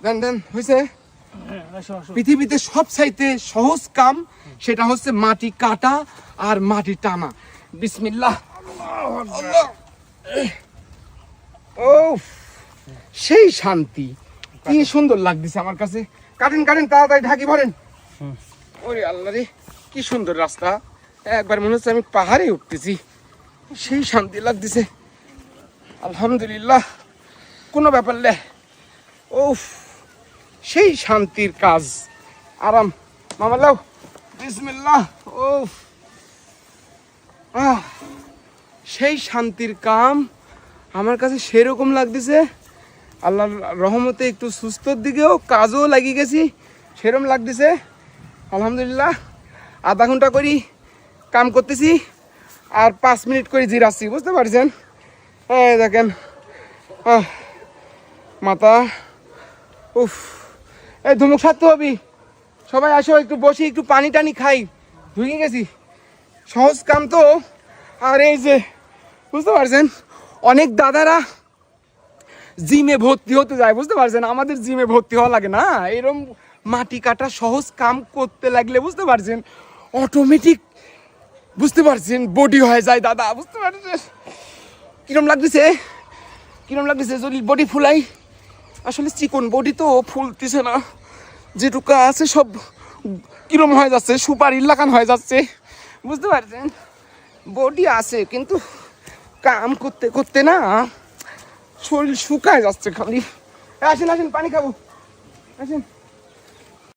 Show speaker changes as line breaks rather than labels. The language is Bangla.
দেন দেন হয়েছে। পৃথিবীতে সবচাইতে সহজ কাম সেটা হচ্ছে মাটি কাটা আর মাটি টানা। বিসমিল্লাহ। ও সেই শান্তি, কি সুন্দর লাগতেছে আমার কাছে। কাটেন কাটেন তাড়াতাড়ি ঢাকি ভরেন। ওরে আল্লাহ রে, কি সুন্দর রাস্তা, একবার মনে হচ্ছে আমি পাহাড়ে উঠতেছি, সেই শান্তি লাগতেছে। আলহামদুলিল্লাহ, কোনো ব্যাপার লে। ও সেই শান্তির কাজ, আরাম। মামা লাও, বিসমিল্লাহ। ও সেই শান্তির কাম আমার কাছে সেরকম লাগতেছে। আল্লাহর রহমতে একটু সুস্থর দিকেও কাজও লাগিয়ে গেছি, সেরকম লাগতেছে। আলহামদুলিল্লাহ, আধা ঘন্টা করি কাম করতেছি আর 5 মিনিট করে জিরাচ্ছি, বুঝতে পারছেন? এই দেখেন মাথা, উফ। এই ধুমুক সারতে হবি, সবাই আসো একটু বসি, একটু পানি টানি খাই, ধুয়ে গেছি। সহজ কাম তো। আর এই যে বুঝতে পারছেন, অনেক দাদারা জিমে ভর্তি হতে যায়, বুঝতে পারছেন? আমাদের জিমে ভর্তি হওয়া লাগে না, এরকম মাটি কাটা সহজ কাম করতে লাগলে বুঝতে পারছেন অটোমেটিক, বুঝতে পারছেন, বডি হয়ে যায় দাদা, বুঝতে পারছেন? কিরম লাগতেছে, কিরম লাগতেছে যদি বডি ফুলাই? আসলে চিকন বডি তো ফুলতেছে না, যেটুকু আছে সব কিরম হয়ে যাচ্ছে, সুপারির লাগান হয়ে যাচ্ছে, বুঝতে পারছেন? বডি আছে কিন্তু কাম করতে করতে না শরীর শুকায় যাচ্ছে খালি। আসেন আসেন পানি খাবো, আসেন।